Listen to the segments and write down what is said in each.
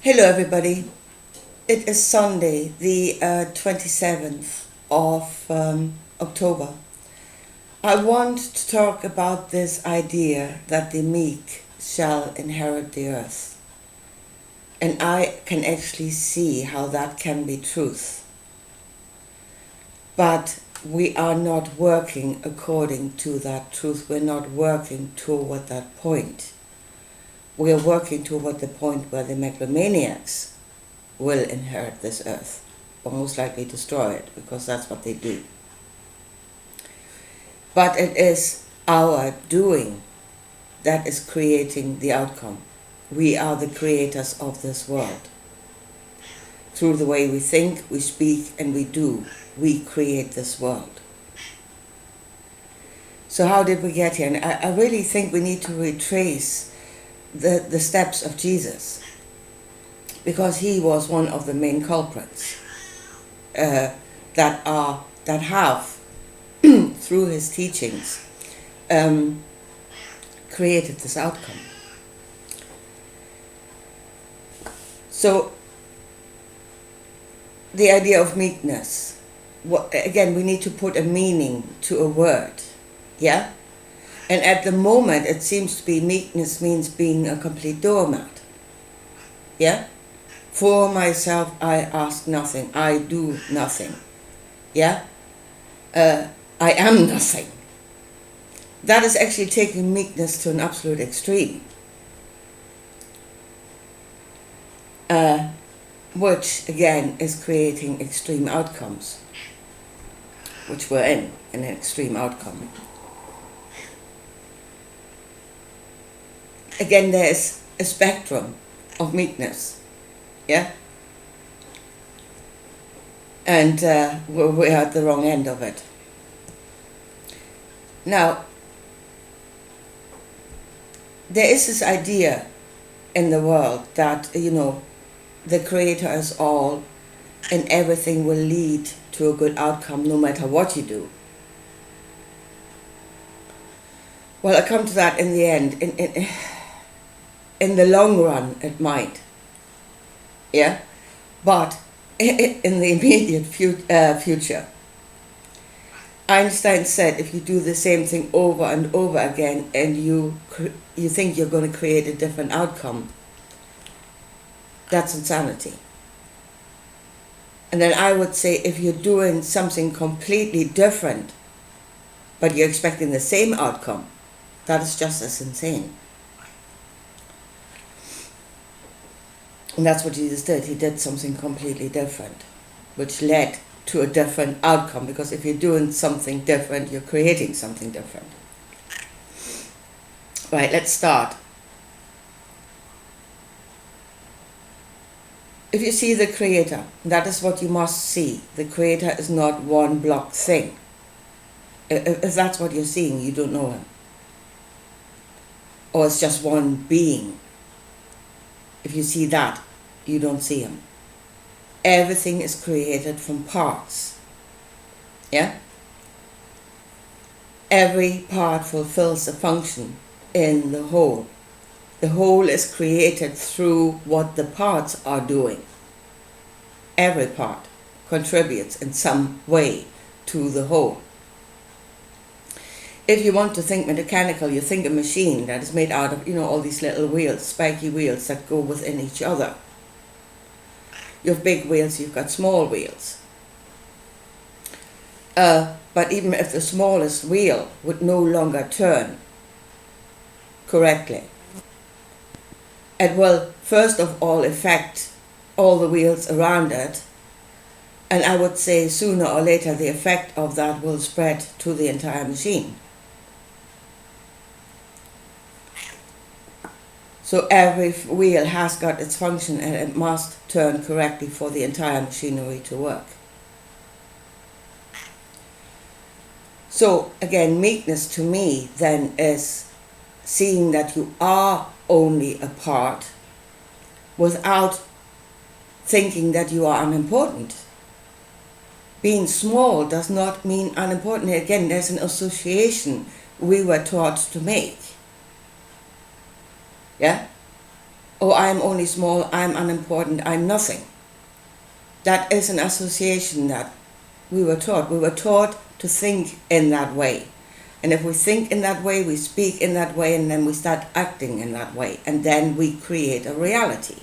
Hello, everybody. It is Sunday, the 27th of October. I want to talk about this idea that the meek shall inherit the earth. And I can actually see how that can be truth. But we are not working according to that truth. We're not working toward that point. We are working toward the point where the megalomaniacs will inherit this earth, or most likely destroy it, because that's what they do. But it is our doing that is creating the outcome. We are the creators of this world. Through the way we think, we speak, and we do, we create this world. So how did we get here? And I really think we need to retrace the steps of Jesus, because he was one of the main culprits that have through his teachings created this outcome. So the idea of meekness, again, we need to put a meaning to a word, yeah? And at the moment, it seems to be meekness means being a complete doormat. Yeah? For myself, I ask nothing. I do nothing. Yeah? I am nothing. That is actually taking meekness to an absolute extreme. Which, again, is creating extreme outcomes. Which we're in an extreme outcome. Again, there is a spectrum of meekness, yeah? And we're at the wrong end of it. Now, there is this idea in the world that, the Creator is all and everything will lead to a good outcome no matter what you do. Well, I come to that in the end. In the long run, it might, yeah? But in the immediate future, Einstein said if you do the same thing over and over again and you think you're going to create a different outcome, that's insanity. And then I would say if you're doing something completely different, but you're expecting the same outcome, that is just as insane. And that's what Jesus did. He did something completely different, which led to a different outcome. Because if you're doing something different, you're creating something different. Right, let's start. If you see the Creator, that is what you must see. The Creator is not one block thing. If that's what you're seeing, you don't know Him. Or it's just one being. If you see that, you don't see Him. Everything is created from parts. Yeah? Every part fulfills a function in the whole. The whole is created through what the parts are doing. Every part contributes in some way to the whole. If you want to think mechanical, you think a machine that is made out of, all these little wheels, spiky wheels that go within each other. You have big wheels, you've got small wheels. But even if the smallest wheel would no longer turn correctly, it will first of all affect all the wheels around it. And I would say sooner or later the effect of that will spread to the entire machine. So every wheel has got its function and it must turn correctly for the entire machinery to work. So again, meekness to me then is seeing that you are only a part without thinking that you are unimportant. Being small does not mean unimportant. Again, there's an association we were taught to make. Yeah? oh, I'm only small, I'm unimportant, I'm nothing. That is an association that we were taught. We were taught to think in that way. And if we think in that way, we speak in that way, and then we start acting in that way. And then we create a reality.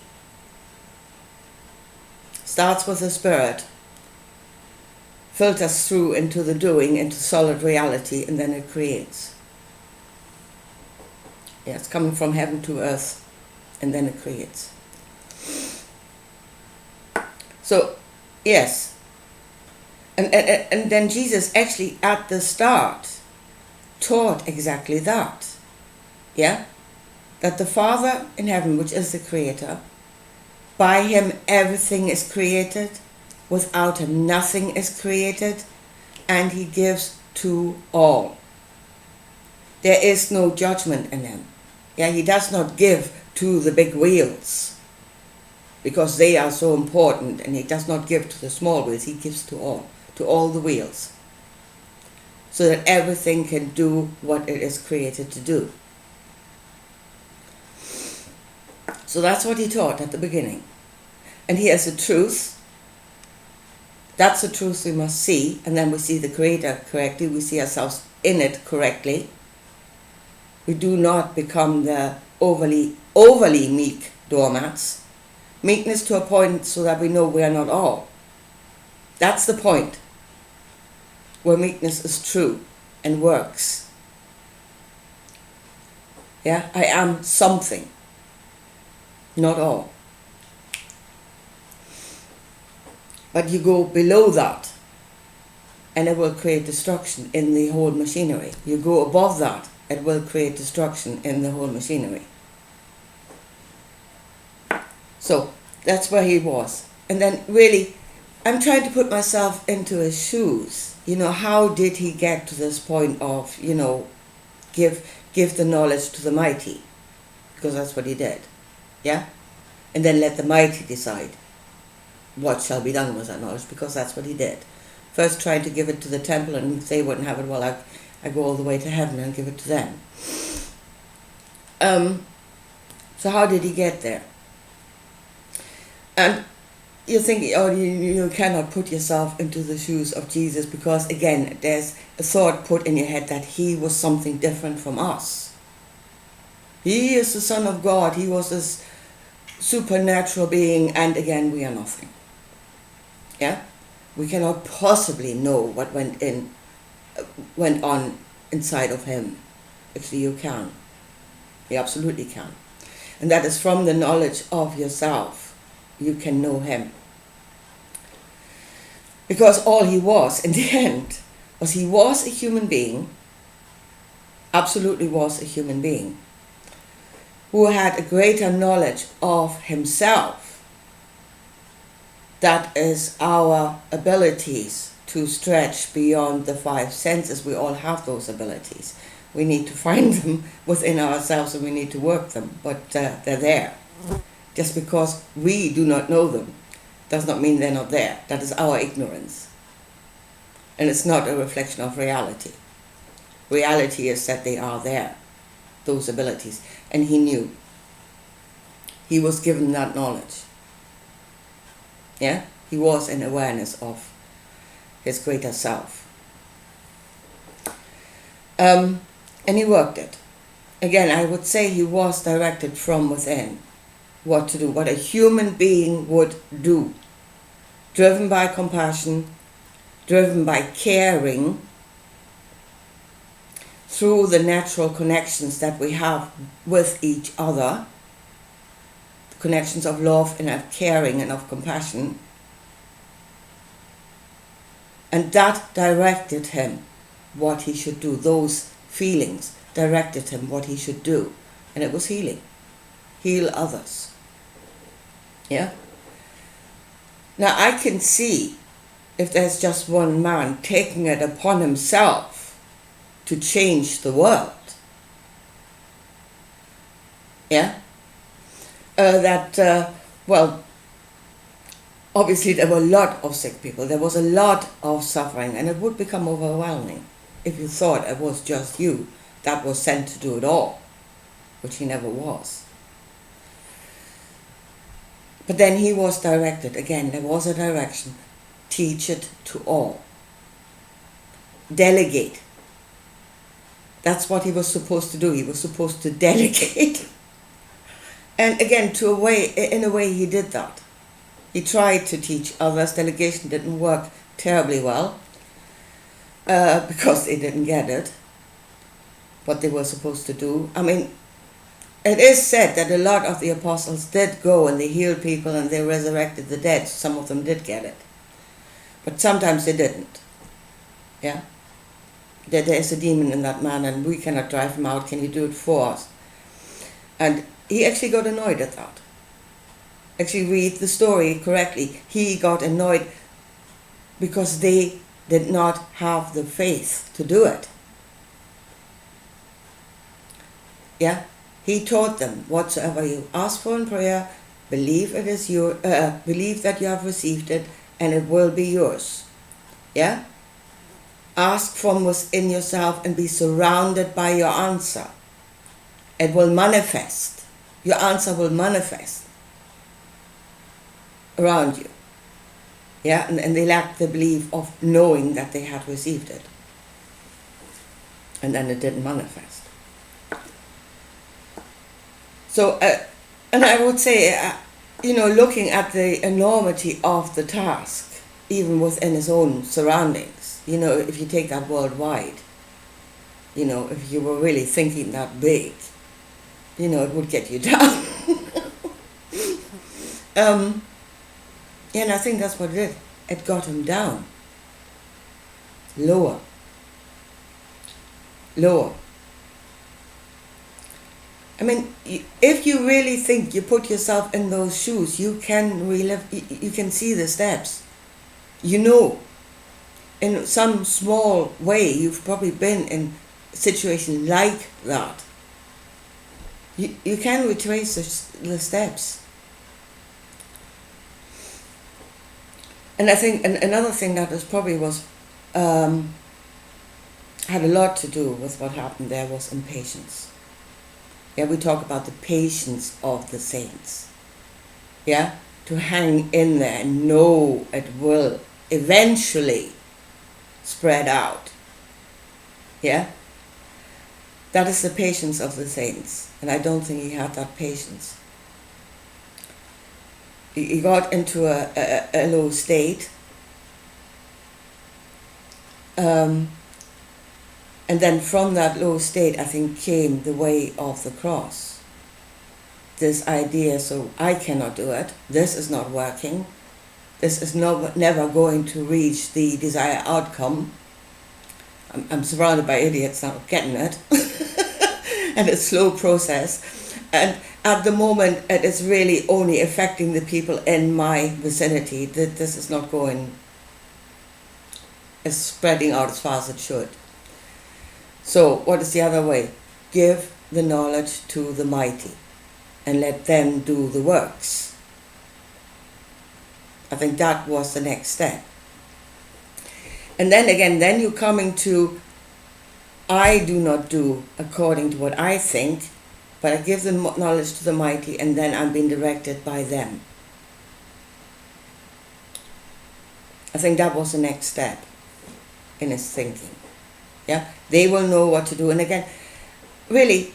Starts with the spirit, filters through into the doing, into solid reality, and then it creates. Yeah, it's coming from heaven to earth, and then it creates. So, yes. And then Jesus actually at the start taught exactly that. Yeah? That the Father in heaven, which is the creator, by him everything is created, without him nothing is created, and he gives to all. There is no judgment in him. Yeah, he does not give to the big wheels because they are so important, and he does not give to the small wheels, he gives to all the wheels, so that everything can do what it is created to do. So that's what he taught at the beginning. And he has a truth. That's the truth we must see, and then we see the Creator correctly, we see ourselves in it correctly. We do not become the overly meek doormats. Meekness to a point so that we know we are not all. That's the point where meekness is true and works. Yeah, I am something, not all. But you go below that, and it will create destruction in the whole machinery. You go above that, it will create destruction in the whole machinery. So that's where he was. And then really, I'm trying to put myself into his shoes. How did he get to this point of, give the knowledge to the mighty? Because that's what he did. Yeah? And then let the mighty decide what shall be done with that knowledge, because that's what he did. First trying to give it to the temple, and if they wouldn't have it, well, I go all the way to heaven and give it to them. So how did he get there? And you think, you cannot put yourself into the shoes of Jesus, because again, there's a thought put in your head that he was something different from us. He is the Son of God. He was this supernatural being, and again, we are nothing. Yeah? We cannot possibly know what went on inside of him. Actually, you can. You absolutely can. And that is from the knowledge of yourself. You can know him. Because all he was, in the end, was he was a human being, absolutely was a human being, who had a greater knowledge of himself. That is our abilities to stretch beyond the five senses. We all have those abilities. We need to find them within ourselves, and we need to work them, but they're there. Just because we do not know them does not mean they're not there. That is our ignorance. And it's not a reflection of reality. Reality is that they are there, those abilities. And he knew. He was given that knowledge. Yeah? He was in awareness of his greater self. And he worked it. Again, I would say he was directed from within what to do, what a human being would do. Driven by compassion, driven by caring, through the natural connections that we have with each other, the connections of love and of caring and of compassion. And that directed him what he should do. Those feelings directed him what he should do. And it was healing. Heal others. Yeah? Now I can see if there's just one man taking it upon himself to change the world. Yeah? Obviously there were a lot of sick people. There was a lot of suffering, and it would become overwhelming if you thought it was just you that was sent to do it all, which he never was. But then he was directed, again, there was a direction. Teach it to all. Delegate. That's what he was supposed to do. He was supposed to delegate. And again, in a way he did that. He tried to teach others. Delegation didn't work terribly well because they didn't get it, what they were supposed to do. I mean, it is said that a lot of the apostles did go and they healed people and they resurrected the dead. Some of them did get it. But sometimes they didn't. Yeah? There is a demon in that man and we cannot drive him out. Can you do it for us? And he actually got annoyed at that. Actually, read the story correctly. He got annoyed because they did not have the faith to do it. Yeah? He taught them, whatsoever you ask for in prayer, believe it is believe that you have received it, and it will be yours. Yeah? Ask from within yourself and be surrounded by your answer. It will manifest. Your answer will manifest around you. Yeah? And they lacked the belief of knowing that they had received it. And then it didn't manifest. So, and I would say, looking at the enormity of the task, even within his own surroundings, if you take that worldwide, if you were really thinking that big, it would get you down. And I think that's what it did. It got him down. Lower. I mean, if you really think you put yourself in those shoes, you can relive, you can see the steps. In some small way, you've probably been in a situation like that. You can retrace the steps. And I think another thing that had a lot to do with what happened there was impatience. Yeah, we talk about the patience of the saints. Yeah, to hang in there and know it will eventually spread out. Yeah, that is the patience of the saints, and I don't think he had that patience. He got into a low state, and then from that low state, I think, came the way of the cross. This idea, so I cannot do it, this is not working, this is never going to reach the desired outcome. I'm surrounded by idiots not getting it, and it's a slow process. And at the moment, it is really only affecting the people in my vicinity. That this is not going, it's spreading out as far as it should. So what is the other way? Give the knowledge to the mighty and let them do the works. I think that was the next step. And then you're coming to, I do not do according to what I think, but I give the knowledge to the mighty, and then I'm being directed by them. I think that was the next step in his thinking. Yeah, they will know what to do. And again, really,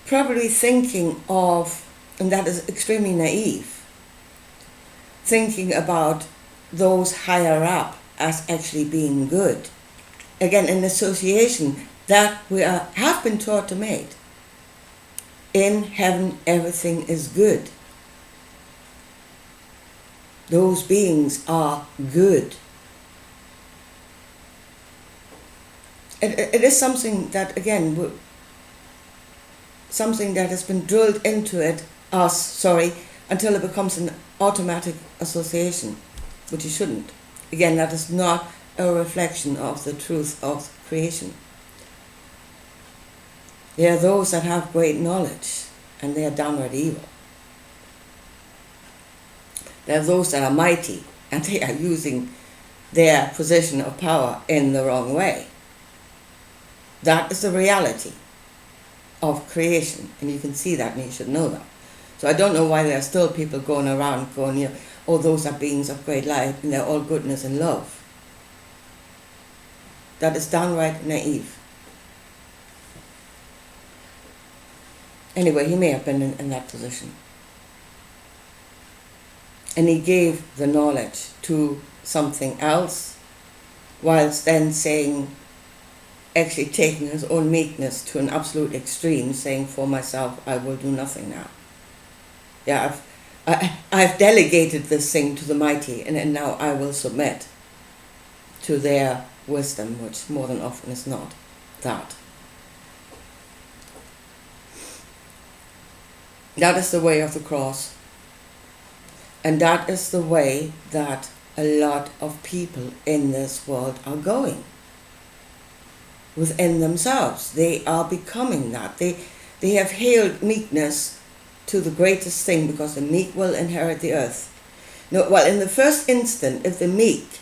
probably thinking of, and that is extremely naive, thinking about those higher up as actually being good. Again, an association that we have been taught to make. In heaven, everything is good. Those beings are good. It is something that, again, something that has been drilled into until it becomes an automatic association, which it shouldn't. Again, that is not a reflection of the truth of creation. There are those that have great knowledge, and they are downright evil. There are those that are mighty, and they are using their position of power in the wrong way. That is the reality of creation, and you can see that, and you should know that. So I don't know why there are still people going around going, oh, those are beings of great light and they're all goodness and love. That is downright naive. Anyway, he may have been in that position. And he gave the knowledge to something else, whilst then saying, actually taking his own meekness to an absolute extreme, saying, for myself, I will do nothing now. Yeah, I've delegated this thing to the mighty, and now I will submit to their wisdom, which more than often is not that. That is the way of the cross. And that is the way that a lot of people in this world are going. Within themselves. They are becoming that. They have hailed meekness to the greatest thing, because the meek will inherit the earth. No, well, in the first instant, if the meek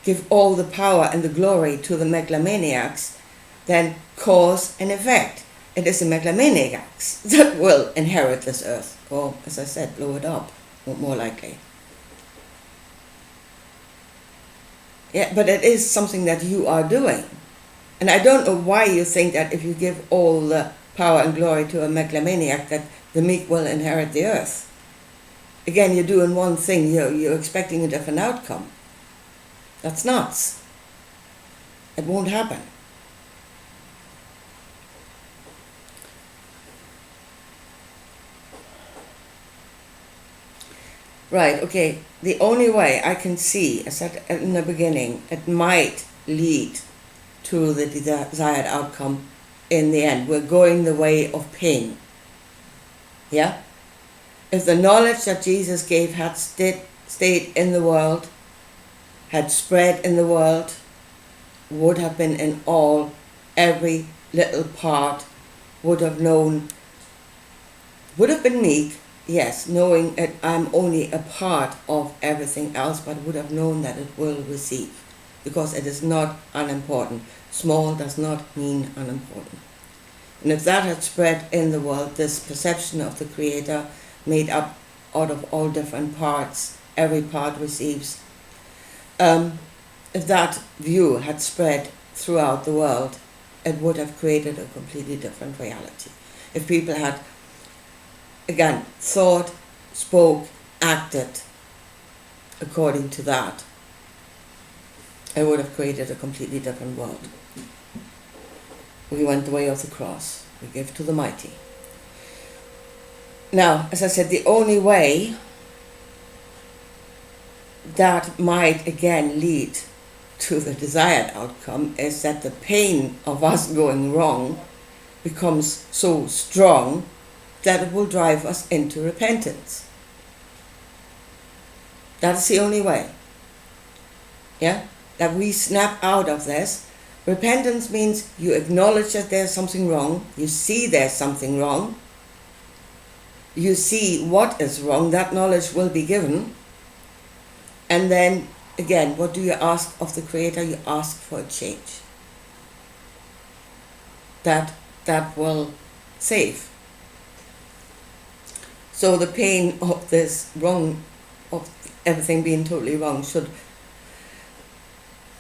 give all the power and the glory to the megalomaniacs, then cause and effect. It is the megalomaniacs that will inherit this earth, or, as I said, blow it up, more likely. Yeah, but it is something that you are doing. And I don't know why you think that if you give all the power and glory to a megalomaniac, that the meek will inherit the earth. Again, you're doing one thing, you're expecting a different outcome. That's nuts. It won't happen. Right, okay. The only way I can see, as I said in the beginning, it might lead to the desired outcome in the end. We're going the way of pain. Yeah? If the knowledge that Jesus gave had stayed in the world, had spread in the world, would have been in all, every little part, would have known, would have been meek, yes, knowing that I'm only a part of everything else, but would have known that it will receive, because it is not unimportant. Small does not mean unimportant. And if that had spread in the world, this perception of the Creator made up out of all different parts, every part receives, if that view had spread throughout the world, it would have created a completely different reality. If people had, again, thought, spoke, acted according to that, it would have created a completely different world. We went the way of the cross. We give to the mighty. Now, as I said, the only way that might again lead to the desired outcome is that the pain of us going wrong becomes so strong that it will drive us into repentance. That's the only way. Yeah? That we snap out of this. Repentance means you acknowledge that there's something wrong, you see there's something wrong, you see what is wrong, that knowledge will be given, and then again, what do you ask of the Creator? You ask for a change. That will save. So the pain of this wrong, of everything being totally wrong, should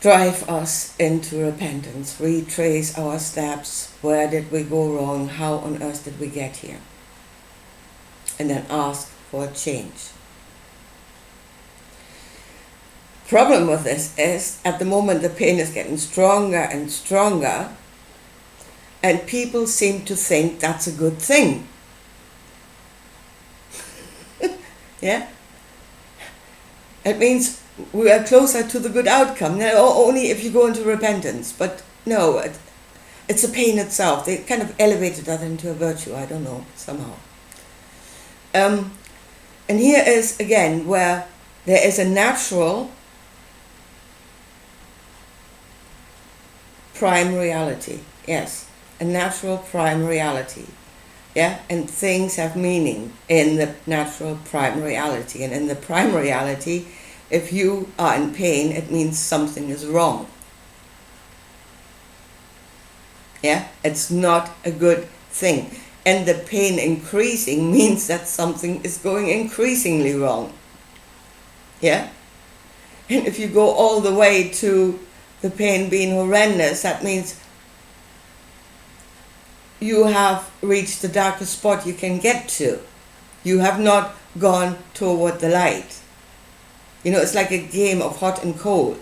drive us into repentance, retrace our steps, where did we go wrong, how on earth did we get here, and then ask for a change. Problem with this is, at the moment the pain is getting stronger and stronger, and people seem to think that's a good thing. Yeah? It means we are closer to the good outcome. Now, only if you go into repentance. But no, it's the pain itself. They kind of elevated that into a virtue, I don't know, somehow. And here is, again, where there is a natural prime reality. Yes, a natural prime reality. Yeah, and things have meaning in the natural prime reality. And in the prime reality, if you are in pain, it means something is wrong. Yeah, it's not a good thing. And the pain increasing means that something is going increasingly wrong. Yeah? And if you go all the way to the pain being horrendous, that means you have reached the darkest spot you can get to. You have not gone toward the light. You know, it's like a game of hot and cold.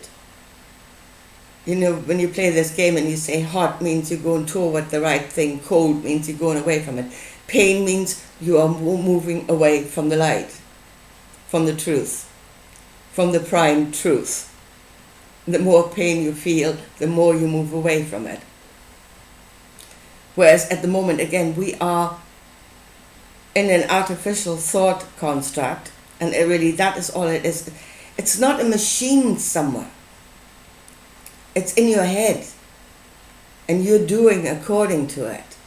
You know, when you play this game and you say hot means you're going toward the right thing, cold means you're going away from it. Pain means you are moving away from the light, from the truth, from the prime truth. The more pain you feel, the more you move away from it. Whereas at the moment, again, we are in an artificial thought construct, and really that is all it is. It's not a machine somewhere. It's in your head, and you're doing according to it.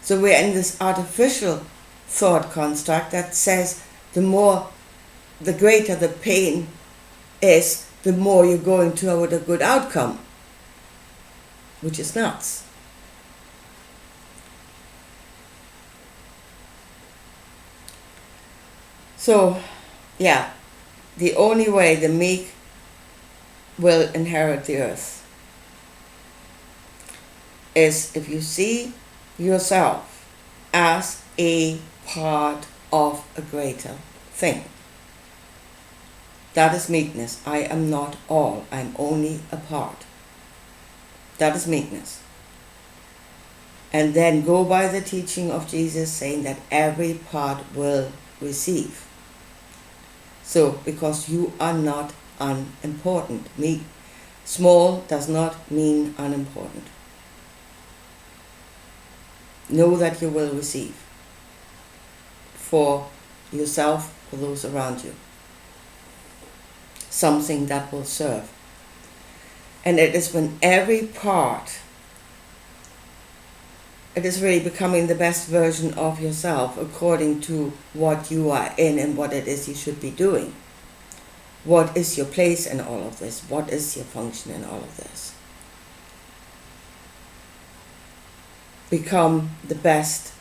So we're in this artificial thought construct that says the greater the pain is, the more you're going toward a good outcome, which is nuts. So, yeah, the only way the meek will inherit the earth is if you see yourself as a part of a greater thing. That is meekness. I am not all. I'm only a part. That is meekness. And then go by the teaching of Jesus saying that every part will receive. So, because you are not unimportant. Small does not mean unimportant. Know that you will receive for yourself, for those around you, something that will serve. And it is when every part, it is really becoming the best version of yourself according to what you are in and what it is you should be doing. What is your place in all of this? What is your function in all of this? Become the best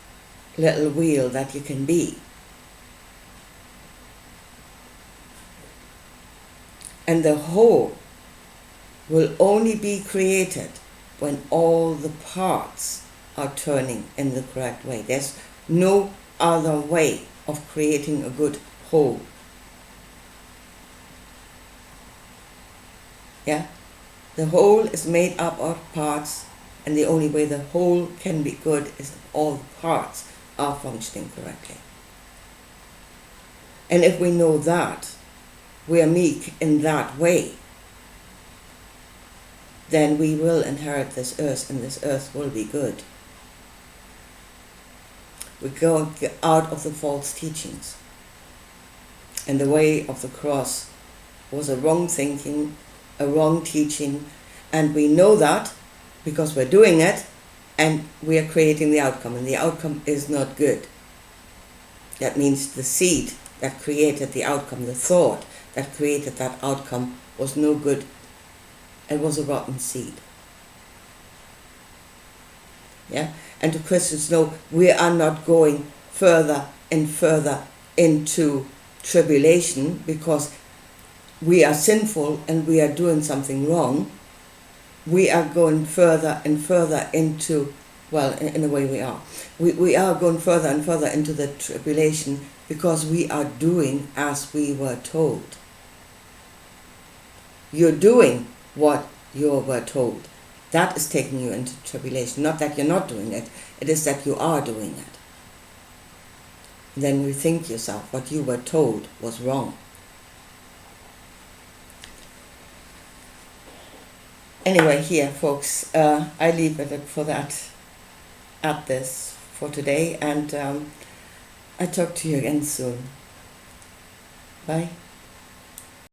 little wheel that you can be. And the whole will only be created when all the parts are turning in the correct way. There's no other way of creating a good whole. Yeah? The whole is made up of parts, and the only way the whole can be good is if all the parts are functioning correctly. And if we know that, we are meek in that way, then we will inherit this earth, and this earth will be good. We go out of the false teachings. And the way of the cross was a wrong thinking, a wrong teaching, and we know that because we're doing it, and we are creating the outcome, and the outcome is not good. That means the seed that created the outcome, the thought that created that outcome, was no good. It was a rotten seed. Yeah? And to Christians, no, we are not going further and further into tribulation because we are sinful and we are doing something wrong. We are going further and further into, well, in a way we are. We are going further and further into the tribulation because we are doing as we were told. You're doing what you were told. That is taking you into tribulation. Not that you're not doing it, it is that you are doing it. Then rethink yourself. What you were told was wrong. Anyway, here, folks, I leave it for that at this for today, and I talk to you again soon. Bye.